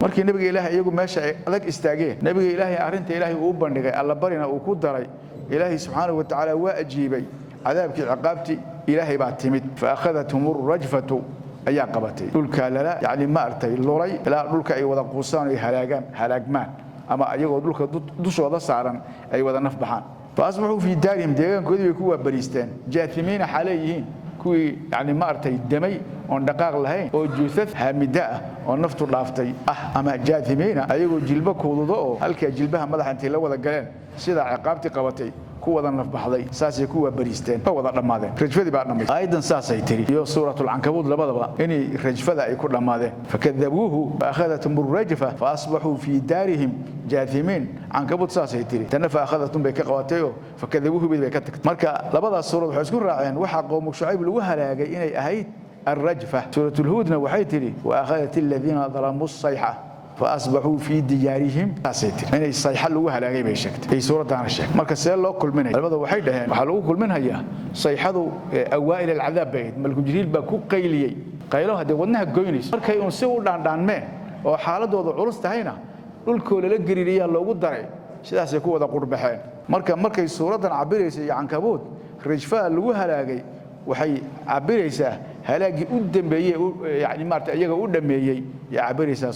markii nabiga ilaahay iyagu meesha ay adag istaageen nabiga ilaahay arinta ilaahay uu bandhigay alla barina uu ku daray ilaahay subhanahu wa ta'ala waa ajiibay cadaabki ciqaabti ilaahay baa timid fa akhadathum ar-rajfatu ayaa qabatay dhulka lala yaani ma artay lulay ilaa dhulka ay wada quusaan ay halaagmaan ama ayagoo dhulka dushooda saaran ay wada nafbaxaan faasbaxu fi daarihim deegaankoodii way ku waabariisteen jaatimiina xaleeyihiin kuwii yaani ma artay damay on dhaqaaq lahayn oo juusad hamida oo naftu dhaaftay ama jaatimiina ayagoo jilba koodudo oo halka jilbaha madaxa intii la wada galeen sida ciqaabti qabatay kuwada nafbaxday saasay kuwa bariisteen oo wada dhamaadeen rajfadi baa dhamay aydan saasay tiri iyo suuratul ankabut labadaba inay rajfada ay ku dhamaadeen fakadabuhu faakhadatum ar-rajfa faasbahu fi daarihim jaathimin ankabut saasay tiri tan faakhadatum bay ka qabatay oo fakadabuhu bay ka tagtay marka labadaas suurad waxay isku raaceen waxa qowmu shucayb lagu halaagay inay ahayd الرجفة سورة الهود وحيتري وأخذت الذين ظلموا الصيحة فأصبحوا في ديارهم أسيتر من الصيحة اللي وها لاقي بيشكت هي سورة عن الشك مركز سيل الله كل منها الماذا وحيد هنا وحلو كل منها يا صيحة أوائل العذاب بعيد ملك جريل بكو قيلي قيلوها دي ودنها جوينيس مركز ينسوا دان ما وحالة وضع عرس تهينا الكل للجريلية اللي وضعي سيدا سيكون وضع قربحين مركز سورة عبيرة عنكبوت رجفاء اللي وها لاقي waxay cabiraysaa halaagi u dambeeyay yaani maartay ayaga u dhameeyay ya cabiraysaa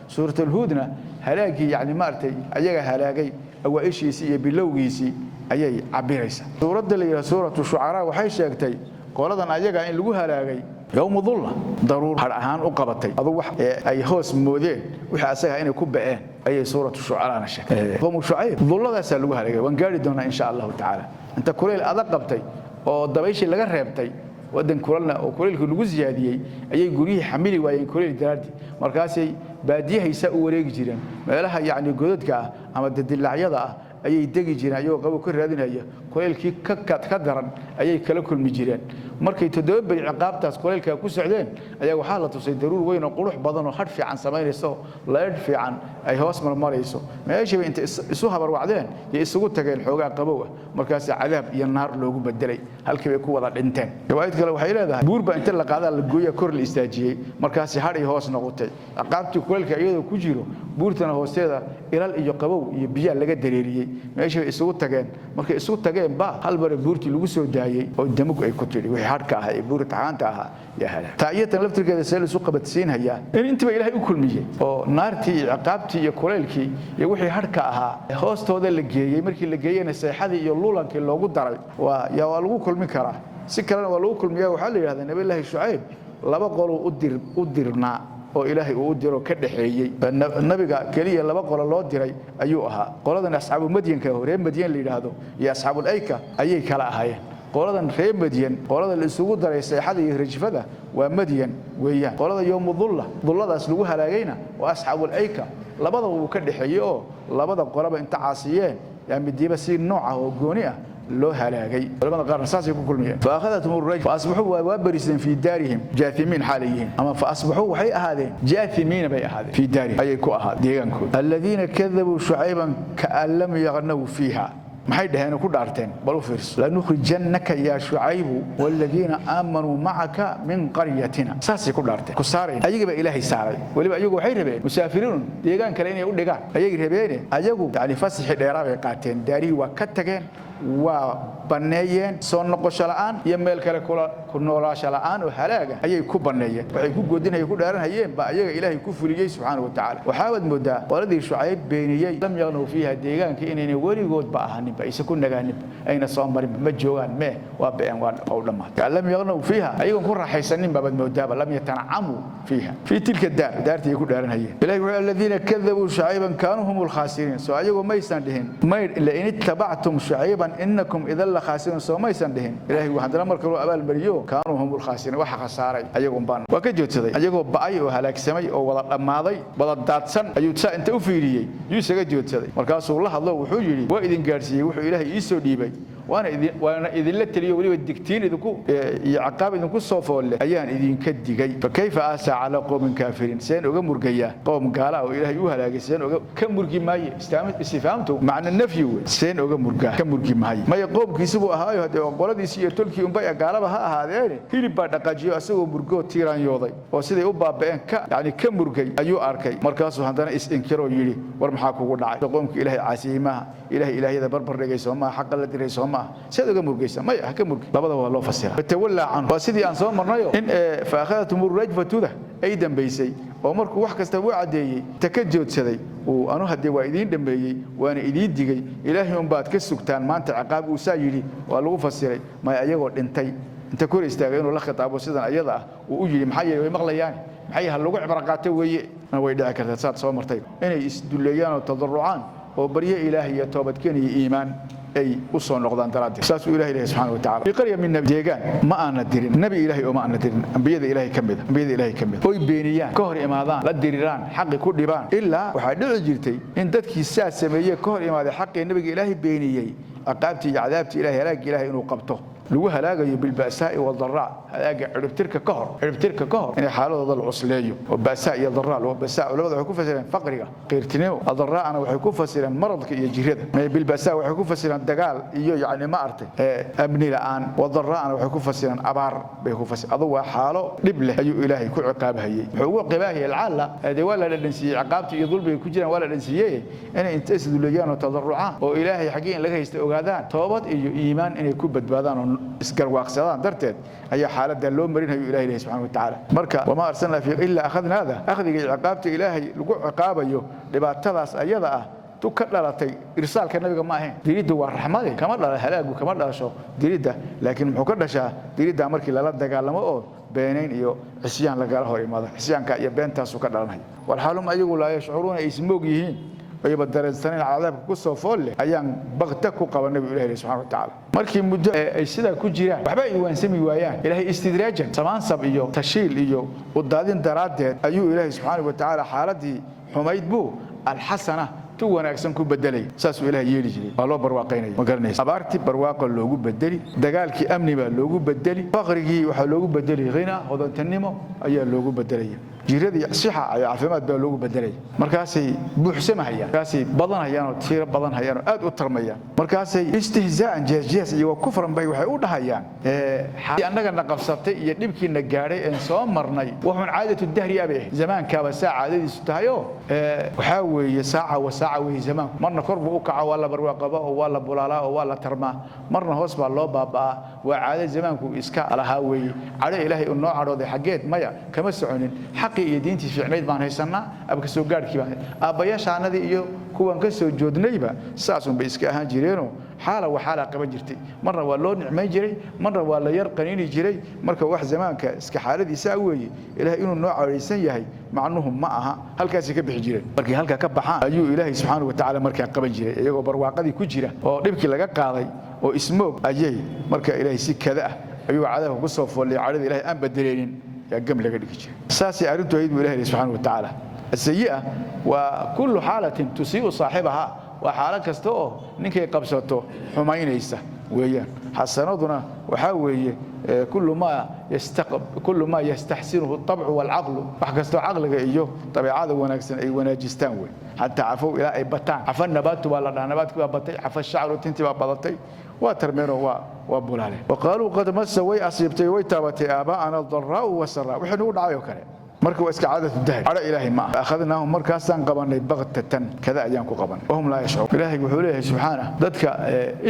suuratul hudna halaagi yaani maartay ayaga halaagay awaaishiisi iyo bilowgiisi ayay cabiraysaa suurada la yiraahdo suuratu shu'ara waxay sheegtay qoladan ayaga in lagu halaagay yawm dhulla daruur har ahaan u qabatay adu wax ay hoos moodeen waxa asaga inay ku baceen ayay suuratu shu'ara sheegtay qom shu'ayb dhulladaas lagu halaagay waan gaari doonaa insha Allah ta'ala inta kuleel adag qabtay oo dabayshi laga reebtay wadan kulana oo kuleelku lagu ziyaadiyay ayay guriyii xamili waayeen kuleel daraadi markaasay baadiyahaysa u wareegi jireen meelaha yaani godadka ama dadilacyada ayay degi jireen ayoo qabo ka raadinaya kuleelkii ka daran ayay kala kulmi jireen markay toddoba ciqaabtaas kuleelka ku socdeen ayaa waxa la tusay daruur weyn oo qurux badan oo had fiican sameynayso leed fiican ay hoos marmarayso meeshii inta isu habar wacdeen iyo isugu tageen xoogaa qabow markaas cadaab iyo naar loogu bedelay halkii ay ku wada dhinteen riwaayad kale waxay leedahay buurba inta la qaadaa la gooya kor la istaajiyay markaas hadhay hoos noqotay ciqaabtii kuleelka iyadoo ku jiro buurtana hoosteeda ilal iyo qabow iyo biyo laga dareeriyay meeshii isugu tageen markay isugu tageen ba hal bar buurtii lagu soo daayay oo damug ay ku tiri harka ah ee buurta caanta ah ya hala taayatan laftirkeeda seel isu qabadsiin haya in intiba ilaahay u kulmiyay oo naartii ciqaabtii iyo kuleelkii iyo wixii harka ahaa hoostooda la geeyay markii la geeyay sayxadii iyo luulankii loogu daray waa lagu kulmi karaa si kale waa lagu kulmiyaa waxa la yiraahdaa nabi ilaahay shucayb laba qol u dirnaa oo ilaahay uu diro ka dhaxeeyay nabiga kaliya laba qol loo diray ayuu ahaa qoladan asxaabu madyanka hore madyan la yiraahdo iyo asxaabul ayka ayay kala ahaayeen qoladan reer madyan qolada la isugu daray sayxada iyo rajfada waa madyan weeyaan qolada yawm dhulladaas lagu halaagayna waa asxaabul ayka labada uu ka dhaxeeyay oo labada qolaba inta caasiyeen yaa midiba si nooc ah oo gooni ah loo halaagay labada qaar saasay ku kulmiyeen faaqadatum ar-rajf faasbahu wa barisan fi daarihim jaathimin haliyin ama faasbahu waxay ahaadeen jaathimin bay ahaadeen fi daarihim ayay ku ahaadeen deegaankood alladina kadhabu shu'ayban ka'allam yaghnaw fiha maxay dhaheen ku dhaarteen bal u fiirso la nukhrijannaka ya shu'aybu walladina aamanu ma'aka min qaryatina saasi ku dhaarteen ku saareen ayaga ilaahay saaray waliba ayagu waxay rabeen musaafiriin deegaan kale inay u dhigaan ayay rabeen ayagu taali fasaxi dheeraad ay qaateen daari waa ka tageen waa baneeyeen soo noqosho la'aan iyo meel kale ku noolaasho la'aan oo halaaga ayay ku baneeyeen waxay ku goodinayeen ku dhaaranayeen ba ayaga ilaahay ku fuliyay subhanahu wa ta'ala waxa wad moodaa waladii shucayb beeniyay lam yaqnu fiha deegaanka inay warigood ba ahanin ba isa ku nagaanin ayna soo marin ma joogan me waa been waa oo dhamaad lam yaqnu fiha ayagu ku raaxaysanin ba bad moodaa lam yatanacamu fiha fi tilka daartii ku dhaaranayeen ilaahay waa alladina kadhabu shucayban kanu humul khasirin soo ayagu ma aysan dhihin ma ila in tabactum shucayban إنكم إذا لا خاسرون سوما يسندهن إلهي وحدنا مركلوا أبال مريو كانوا هم الخاسرين وح خساري أيقون بان وكجوت سدي أيقون بأي وهلاك سمي أو ولا ماضي ولا داتسن أيوتسا أنت أفيري يوسف جوت سدي مركز الله وحجري وإذن قارسي وحو إلهي يسوع ديبي وانا اذن لا تليو ولي الدكتين idinku iyo caqaab idinku soo foole ayaan idinka digay fakayfa asa ala qawmin kafirin seen uga murgaya qowm gaala oo ilaahay u halaagay seen uga ka murgi maaye istifaamtu macna nafyi seen uga murga ka murgi maaye may qowmkiisu buu ahaayo hadii qoladiisi iyo tolkii unbay gaalaba ha ahaadeen hilib baa dhaqaajiyo asagoo murgo tiiraan yooday oo siday u baabeen ka yani ka murgay ayuu arkay markaasuu hadana is inkiro yiri war maxaa kugu dhacay qowmka ilaahay caasiimaha ilaahayda barbar dhigayso ma xaq la dirayso ma sida uga murgaysa may ha ka murgi labada waa loo fasira tawalla an wasidii aan soo marnayo in faaqatum rajfatuda ay dambaysay oo markuu wax kasta uu cadeeyay takajoodsaday oo anu hadii waa idin dhameeyay waana idin digay ilaahay un baad ka sugtaan maanta ciqaab uu saa yiri waa lagu fasiray ma ayagoo dhintay inta kor istaagay inuu la khitaabo sidan ayada ah uu yiri maxay way maqlayaan maxay hal lagu cibra qaatay way dhici kartaa saad soo martay inay isduleeyaan oo tadarrucaan oo bariye ilaahay iyo toobadkeen iyo iimaan ay u soo noqdaan daraadii saasu ilaahay subhanahu wa ta'ala biqariya min nabiyeegan ma aana dirin nabi ilaahay oo ma aana dirin anbiyada ilaahay kamid oo beeniyaan ka hor imaadaan la diriraan xaqi ku dhibaan ilaa waxa dhici jirtay in dadkii saa sameeyay ka hor imaaday xaqi nabiga ilaahay beeniyay aqaabtii iyo cadaabtii ilaahay halaag ilaahay inuu qabto lagu halaagayo bil ba'saa iyo darra halaaga ciribtirka ka hor in xaaladooda la cusleeyo oo ba'saa iyo darra oo ba'saa labada waxay ku fasireen faqriga qeyrtinimo darraana waxay ku fasireen maradka iyo jirada bil ba'saa waxay ku fasireen dagaal iyo yaani ma artay abni la'aan darraana waxay ku fasireen abaar bay ku fasireen adu waa xaalo dib leh ayuu ilaahay ku ciqaabahayay wuxuu ugu qibaahay al'aala hada wala la dhansiiyay ciqaabti iyo dulbiga ku jiraan wala dhansiiyay inay inta isdulayaan oo tadarrucaan oo ilaahay xaqiin laga haysto ogaadaan toobad iyo iimaan inay ku badbaadaan isgarwaaqsadaan darteed ayaa xaaladda loo marinayo ilaahay subhanahu wa ta'ala marka wama arsalna fi illa akhadna hada akhdiga ciqaabta ilaahay lagu ciqaabayo dhibaatadaas ayada ah tu ka dhalatay irsaalka nabiga ma ahayn diridda waa raxmade kama dhala halaagu kama dhalasho diridda laakiin muxuu ka dhashaa diridda markii lala dagaalamo oo beenayn iyo cisyaan laga hor imaado cisyaanka iyo beentaas ka dhalanay wal xaalum ayagu la yashcuruuna ismoog yihiin ayba dareensaneen cadaabka ku soo fool ayaan baqta ku qabanay ilaahay subhanahu wa ta'ala markii muddo ay sida ku jiraan waxba ay waansami waayaan ilaahay istidraajan samaan sab iyo tashiil iyo wadaadin daraadeed ayuu ilaahay subhanahu wa ta'ala xaaladii xumayd buu alxasana tu wanaagsan ku bedelay saas ilaahay yeeli jiray waa loo barwaaqeynay ma garanaysa abaarti barwaaqo loogu bedeli dagaalkii amni baa loogu bedeli faqrigii waxa loogu bedeli qina hodantanimo ayaa loogu bedelay jiradii sixa ay caafimaad baa loogu bedelay markaasay buuxsamahayaan markaasay badanayaan oo tiir badanayaan oo aad u tarmayaan markaasay istihzaan jees iyo kufran bay waxay u dhahayaan annaga naqabsatay iyo dhibkiina gaaray ee soo marnay waxaan caadatu dahri abe zamaankaaba saacadadiisu tahayo waxa weeye saaca way zamaan marna korbu u kaco wala barwaaqaba oo wala bulala oo wala tarma marna hoos baa loo baabaa waa caada zamaanku iska alaha weeye cade ilaahay oo noo cadhooday xageed maya kama soconin iyo diintii fiicneed baan haysanaa abka soo gaarkii baan aabayaashaanadii iyo kuwan ka soo joodnayba saasun bay iska ahaan jireeno xaala qaba jirtay marna waa loo nicmay jiray marna waa la yar qaniini jiray marka wax zamaanka iska xaaladiisa weeye ilaahay inuu noo caawiysan yahay macnuhu ma aha halkaas ka bixi jireen markii halka ka baxaan ayuu ilaahay subhanahu wa ta'ala markaa qaban jiray iyagoo barwaaqadii ku jira oo dhibkii laga qaaday oo ismoog ayay marka ilaahay si kada ah ayuu cadaabka ku soo foolay cadada ilaahay aan badeleenin يا جمل قد كذي ساسي أردت أيد بالله سبحانه وتعالى السيئة وكل حالة تسيء صاحبها وحالة كستوه نكى قبسته حماين يسه ويا حسناتنا وحاوي كل ما يستحسنه الطبع والعقل وحكستو عقلك إيوه طبيعة وناكسن أي وناجستان وين حتى عفوا إلى أي بطان عفا النبات ولا نبات بطي عفا الشعر وتنتي بطي وترمينه وبولاله وقالوا قد مس وي أصيبتي وي تابتي آباءنا الضراء والسراء وحنو دعايو كره مركو اسك عادة الدهر على إلهي ما أخذناهم مركاسان قبنا بغتة كذا أيامكم قبنا وهم لا يشعرون إلهي وحوله سبحانه ذاتك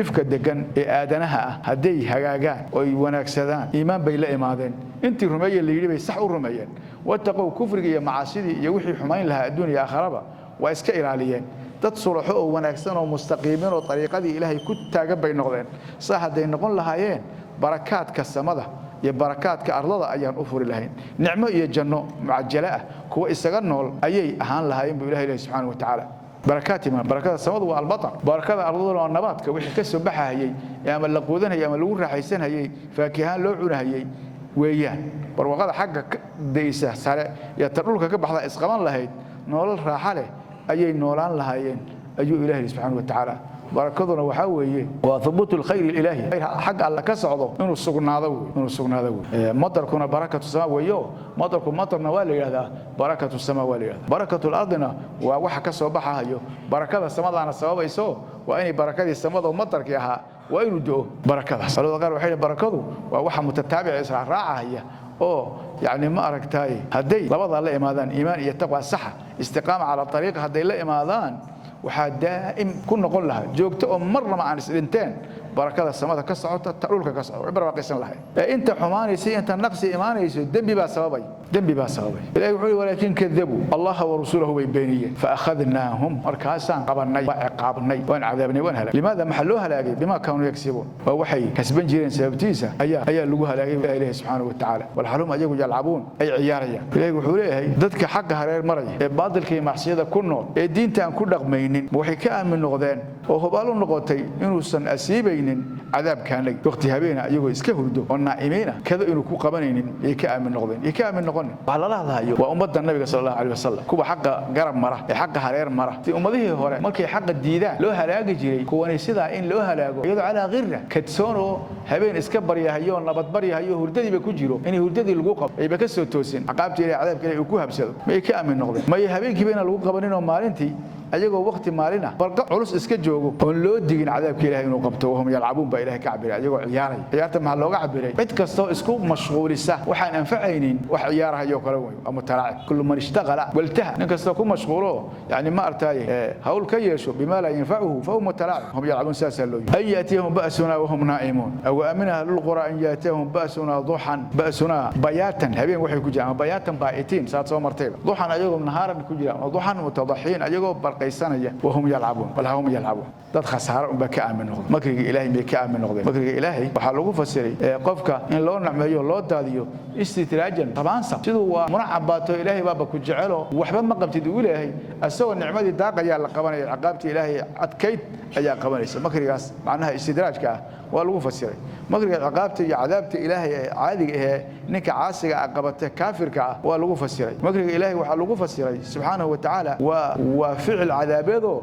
إفك الدقن آدنها هدي هجاجان ونكسدان إيمان بيلا إيمادين أنت رمية اللي يجري يسحوا رمية واتقوا كفرك يا معاصي يوحي حماين لها الدنيا آخرها واسك إلاليين تتصلحوا ونكسنوا مستقيمين وطريقة إلهي كنت تجب بين نقدين صح دين نقول لها ين بركات كالسمدة يا بركات كأرض أيان أفور لهين نعمة يا جنة معجلة كوا استغنوا أي أهان لهين بالله سبحانه وتعالى بركات ما بركات السماء والبطن بركات الأرض والنبات كويح كسب بحها هي يا من لقودنا يا من لور حيسن هي فاكهان لوعنا هي ويان برواقة حقك ديسة سارة يا تقولك كبحضة إسقمان لهين نول راحة له أي نولان لهين أيو إلهي سبحانه وتعالى barakaduna waxa weeye waa thubutu alkhayr ilaahi xaq alla ka socdo inuu sugnaado madarkuna barakatu sama weeyo madarna waa la yiraahdaa barakatu sama waa la yiraahdaa barakatu al-ardina waa waxa ka soo baxayo barakada samadana sababayso waa inay barakadii samada madarkii ahaa waa inuu doo barakadaas sallallahu qaar waxay barakadu waa waxa mutataabic isra raacaya oo يعني ما أركتاي هدي لبض الله إمادان إيمان يتقوى الصحة استقامة على الطريق هدي الله إمادان وحد دائم كنا نقول لها جوجت مرة مع السنتين بركة السماء كسعة تقولك كسعة عبارة قيسا لها أنت حماني سي أنت نقص إيماني سي دم بسببي ولكن كذبوا الله ورسوله بينية فأخذناهم أركاسا قبرني وعقابني وإن عذابني وإن هلاك لماذا محلوها لاقي بما كانوا يكسبون ووحي كسبن جيرين سببتيسا أي لقوها لاقي إليه سبحانه وتعالى والحلوم أجيكوا يلعبون أي عيارية إليه وحوليه ضدك حق هرير مرية بعض الكي معصية كنو الدين تان كل رقمين وحي كأن من نغذان وهو بالو نغطي إنه سن أسيبين عذاب كان لك وقتها بينا أيوه إسكهردو والنائمين كذا إنه كو قبنين يكأن من نغذين وعلى الله هايو وأمد النبي صلى الله عليه وسلم كوبا حق قرب مرة حق هرير مرة في أمده هوري مالكي حق الديدان لو هلاقي جري كواني سيدا إن لو هلاقو يدو على غيره كتسونو هبين إسكبر يهيو نبطبر يهيو هرددي بكو جيرو إني هرددي القوقب أي بكسو توسين عقابتي إلي عذاب كلا يكوها بسدو ما يكأن من نغذين ما يهبين كبين القوقبنين ومالنتي أيقو وقت مالنا برقع علوس إسكجوجو ونلو دين عذاب كله إنه قبته وهم يلعبون بإله كعبير أيقو عيارة مع اللغة عبيري بتكستو إسكو مشغول السه وحن أنفعينين وحيارها يوكلون متلاعب كل من اشتغل والتها نكستو كم مشغوله يعني ما أرتايه هقول كيشوا بما لا ينفعه فهو متلاعب هم يلعبون ساسا لوي أي يأتيهم بأسنا وهم نائمون أو أمنها للقرى أن يأتيهم بأسنا ضحى بأسنا بياتا هبين وحي كجام بياتا بائتين ساعات سو مرتين ضحى أيقو نهارا كجام ضحى متضحين أيقو قيسانية وهم يلعبون ولا هم يلعبون dad khasaaro ba ka aamin noqdo makriga ilaahay bay ka aamin noqdeen makriga ilaahay waxa lagu fasiray qofka in loo nacmeeyo loo daadiyo istitraajan tabaansa sidoo waa munacabaato ilaahay baba ku jecelo waxba ma qabtid uu ilaahay asoo nicmadii daaqaya la qabanay ciqaabti ilaahay adkayd ayaa qabanaysa makrigaas macnaha istidraajka waa lagu fasiray makriga ciqaabti iyo cadaabti ilaahay caadiga ah ninka caasiga qabatay kaafirka waa lagu fasiray makriga ilaahay waxa lagu fasiray subhanahu wa ta'ala wa fi'l cadaabeedo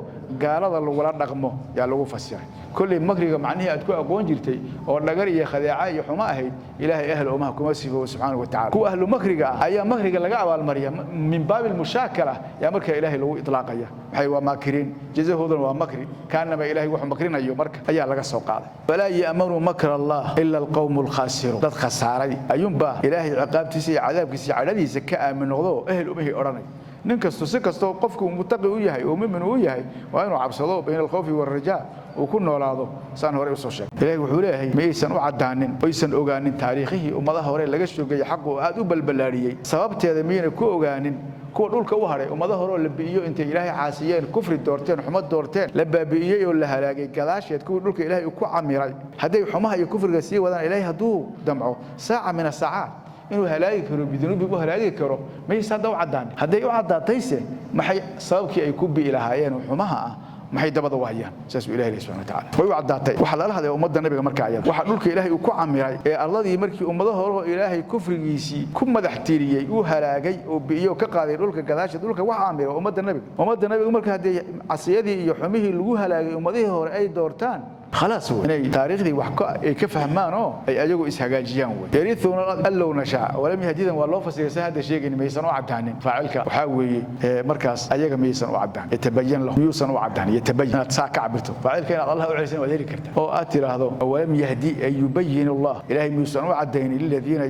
gaalada lagu la dhaqmo yaa lagu fasiray kulli makriga macnaheedu aad ku aqoon jirtay oo dhagar iyo khadaaca iyo xuma ahayd ilaahay ahlu umaha kuma sifo subhanahu wa ta'ala ku ahlu makriga ayaa makriga laga abaal mariya min baabil mushakala yaa marka ilaahay lagu itlaaqaya waxay waa makirin jazahoodan waa makri kaanaba ilaahay wuxuu makrinayo marka ayaa laga soo qaaday wala ya'muru makra allah illa alqawmul khasirun dad khasaaray ayunba ilaahay ciqaabtiisa iyo cadaabkiisa cadadiisa ka aamin noqdo ahlu umahi oranay ninkasto si kasto qofku mutaqi u yahay oo muumin u yahay waa inuu cabsado bayna al-khawfi war-rajaa oo ku noolaado saan hore u soo sheegay ilaahay wuxuu leeyahay ma aysan u cadaanin oo aysan ogaanin taariikhii ummadaha hore laga shoogay xaq oo aad u balbalaariyay sababteeda miyana ku ogaanin kuwa dhulka u haray ummadaha hore la biiyo intay ilaahay caasiyeen kufri doorteen xumad doorteen la baabi'iyay oo la halaagay gadaasheed kuwa dhulka ilaahay ku camiray haday xumaha iyo kufriga sii wadaan ilaahay haduu damco saaca min as-saacaat inuu halaagi karo bidunubi u halaagi karo ma yisada u cadaan haday u cadaatayse maxay sababkii ay ku bi ilaahayeen xumaha maxay dabada waayaan saas ilaahay subhanahu wa ta'ala way u cadaatay waxa la lahaday ummadda nabiga marka ayad waxa dhulka ilaahay ku camiray ee arladii markii ummadaha hore ilaahay kufrigiisii ku madax tiriyay uu halaagay oo biyo ka qaaday dhulka gadaasha dhulka waxa camiray ummadda nabiga marka haday asiyadii iyo xumihii lagu halaagay ummadihii hore ay doortaan خلاص هو تاريخي وحكا كفهمانو اي ايغو اسهاجيان يريثون الله نشاء ولم يهديدن والله فسير هذا شيء ان ميسن وعدان فاعلك waxa weeye markaas ayaga miysan u cadaan yatabayan lahu miysan u cadaan yatabayan saaka cabirto faacilka in Allah u ciisan wadaari karta oo aad tiraahdo walam yahdi ay yubayyin Allah ilaahi miysan u cadaan lilladina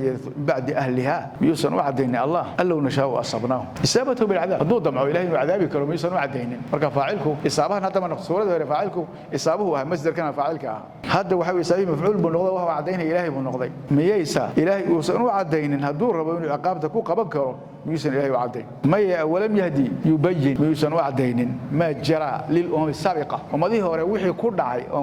ba'd ahliha miysan u cadaan Allah allahu nashaa asabnahu isabatu bil adab duu damco ilaahi u cadabi karo miysan u cadaan marka faacilku isaabahan hadda ma naqsuurada hore faacilku isaabuhu ah masdarkan فاعلك هذا وحوي سبي مفعول بنقضه وهو عدينه إلهي بنقضي ميسا إلهي وسنو عدين هدور ربنا عقابته كو قبل كرو ميسن إلهي وعدين ما ولم يهدي يبين ميسن وعدين ما جرى للأمم السابقة وما ذي هو روحي كردعي أو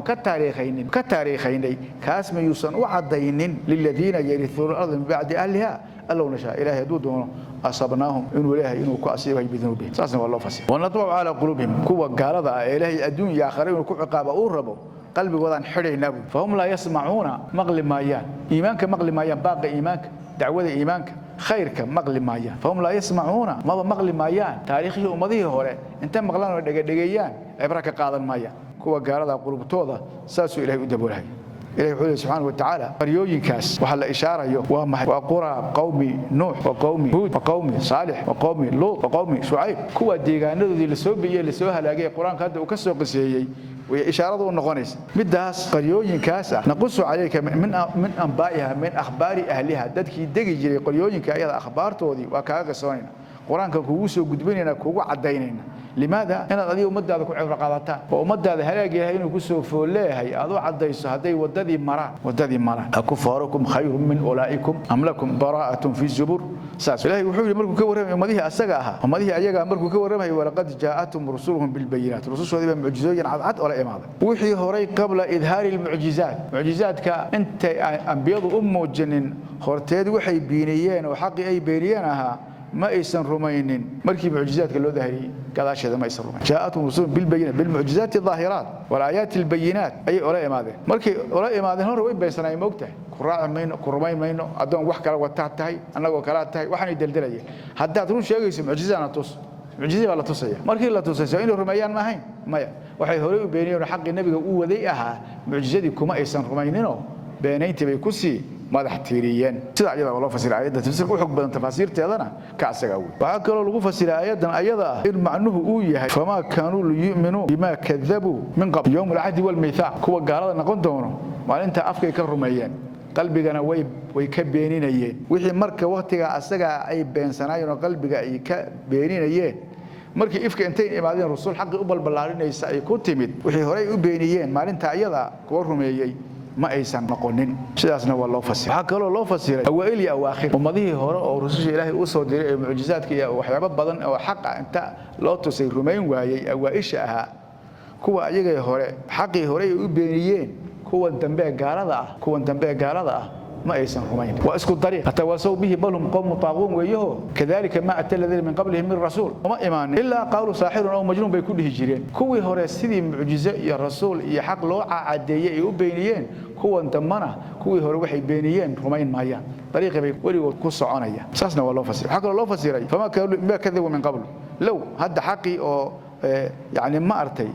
كتاريخين كاس ميسن وعدين للذين يرثون الأرض من بعد أهلها الله نشاء إلهي دودهم أصبناهم إنه إلهي إنه كأسيبه بذنوبهم ساسا والله فسير ونطبع على قلوبهم كوا قالوا إلهي الدنيا آخرين وكو عقابة أوربوا قلبي وضعن حري نبو فهم لا يسمعون مغلب مايان إيمانك مغلب مايان باقي إيمانك دعوة إيمانك خيرك مغلب مايان فهم لا يسمعون ما مغلب مايان تاريخي أمضيه هوري انت مغلان ودقيان عبرك قاضا مايان kuwa gaalada qulubtooda saasuu ilaahay u daboolahay إلهي وحده سبحانه وتعالى قريوين كاس وحل إشارة وقرى قوم نوح وقوم هود وقوم صالح وقوم لوط وقوم شعيب كوا ديغانو دي لسوبيه لسوها لاغي قرآن كاد وكسو قسيي وإشارة النقونيس مداس قريوين كاس نقص عليك من أنبائها من أخبار أهلها ددكي دغي جري قريوين كايدا أخبارتودي وكاغا سونينا قرآن كوغو غدبينينا كوغو عدينينا لماذا؟ أنا أدي أمدا ذا كعبر قادتان وأمدا ذا هلاقي هينو كسو فولاه هي أذو عديس هدي وددي مران أكفاركم خير من أولئكم أم لكم براءة في الزبور ساس إلهي وحول مركو كورم أمديه أسجاها أمديه أيجا مركو كورم هي ولقد جاءتهم رسولهم بالبينات رسول هذه معجزات عد ولا إمادة وحي هوري قبل إظهار معجزات كأنت أنبياء وجنين خرتاد وحي بينيين وحقي أي بينينها ما يسن رمينين مركي معجزات كله ذهري كذا شيء ما يسن رمين جاءتهم رسول بالبينات بالمعجزات الظاهرات والآيات البينات أي ولا إمادة مركي ولا إمادة هو روي بيسنا موقته قراء مينو كرمين مينو أدون وح كلا وتعتهي أنا وكلا تهي وحنا يدلدليه حتى تروح شيء يسمى معجزة أنا توص معجزة ولا توصية مركي لا توصية إنه رميان ما هين ما وحي هوري بيني حق النبي هو ذيها معجزتكم ما يسن رمينينه بينيت بيكسي مدح تيريين سida ayada loo fasiro ayada tafsiirka u xog badan tafsiirteedana ka asaga weey waxa kale lagu fasiro ayadan ayada in macnuhu uu yahay fama kaanu yu'minu bima kadhabu min qabl yawm al-ahd wal mithaq kuwa gaalada noqon doono maalinta afkay ka rumeeyeen qalbigana way ka beeninayeen wixii marka waqtiga asaga ay beensanaayeen qalbiga ay ka beeninayeen markii ifka intay imaadeen rasuul xaqi u balbalaarinaysa ay ku timid wixii hore u beeniyeen maalinta ayada kuwa rumeeyay ما أيسن نقولين شداسنا والله فسر حكوا الله فسر أوائل يا أواخر ومضيه هراء أو رسول الله أوصل معجزات كي وحياة بدن أو حق أنت لا تصير رمين وهي أوائشها كوا أيجي هراء حقي هراء يبينيين كوا تنبه قارضة ما أيسن رمين وأسكت الطريق أتواصوا به بلهم قوم طاغون ويهو كذلك ما أتى الذين من قبلهم من رسول وما إيمان إلا قالوا ساحر أو مجنون بيكون هجرين كوي هراء سيدي معجزة يا رسول يا حق لو عادية يبينيين كوا انتمنا كوي هراء وحي بينيين رمين مايان طريقة بيقولوا قصة عنيا أساسنا والله فسر حق الله فسر فما كذبوا من قبل لو هذا حقي أو يعني ما أرتي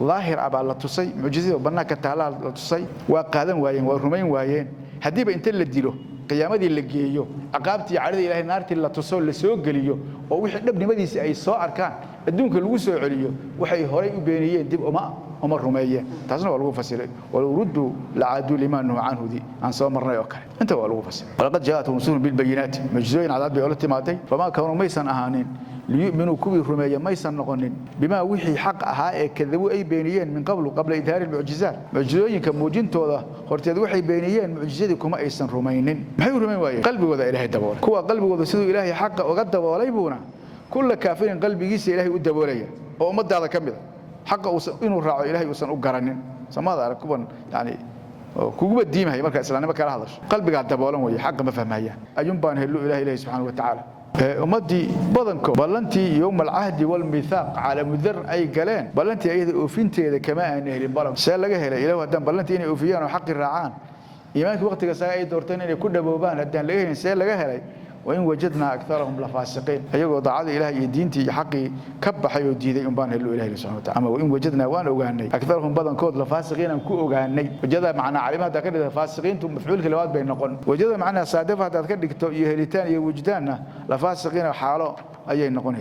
ظاهر أبا الله تصي معجزة وبناك تعالى الله تصي وقادم واين ورمين واين هديبا انت اللي ديلو قيامتي اللي جيو عقابتي عرض الى نارتي اللي تصول لسو غليو oo wixii dhabnimadiisa ay soo arkaan adduunka lagu soo celiyo waxay horay u beeniyeen dib uma rumeeyeen taasna waa lagu fasiray wal urdu la'adu liman anhu di aan soo marnay oo kale inta waa lagu fasiray walaqad jaa'atuhum rusulun bil bayinat majzuin cadaab bay ula timaaday fama kaanu maysan ahaanin liyu'minu kubi rumeeya maysan noqonin bima wixii xaq ahaa ee kadabo ay beeniyeen min qabla idhaar al mu'jizat majzuinka muujintooda horteed waxay beeniyeen mu'jizadii kuma aysan rumaynin maxay rumeyn waayeen qalbigooda ilaahay daboolay kuwa qalbigooda sidoo ilaahay xaq uga daboolay buuna كل كافر قلبي جيس إلهي ودبورية أو مد هذا كمل حق إنه راعي إلهي وسن أجرنين سماذا ركبن يعني كوجب الدين هي مركز إسلامي ما كان هذا قلبي قاعد دبولهم ويا حق ما فهم هي أيوم بان هلو إلهي سبحانه وتعالى أمدي بدنكم بلنتي يوم العهد والميثاق على مذر أي قلان بلنتي أي أوفينتي إذا كما أنه البلم سأل لقى هلا إله هدان بلنتي إني أوفيان وحق الرعان إيمانك وقت كسائي دورتين إني كل بوبان هدان لقى سأل لقى هلا وإن وجدنا أكثرهم لفاسقين أيقوا ضعاد إلهي دينتي حقي كبح يوديدي أمبان هلو إلهي سبحانه وتعالى أما وإن وجدنا وأنا أوغاني أكثرهم بدن كود لفاسقين أم كو أوغاني وجد معنا علمات ذكر فاسقين ثم مفعول كلمات بين نقول وجد معنا صادفة ذكر يهلتان يوجدان لفاسقين حاله أي نقول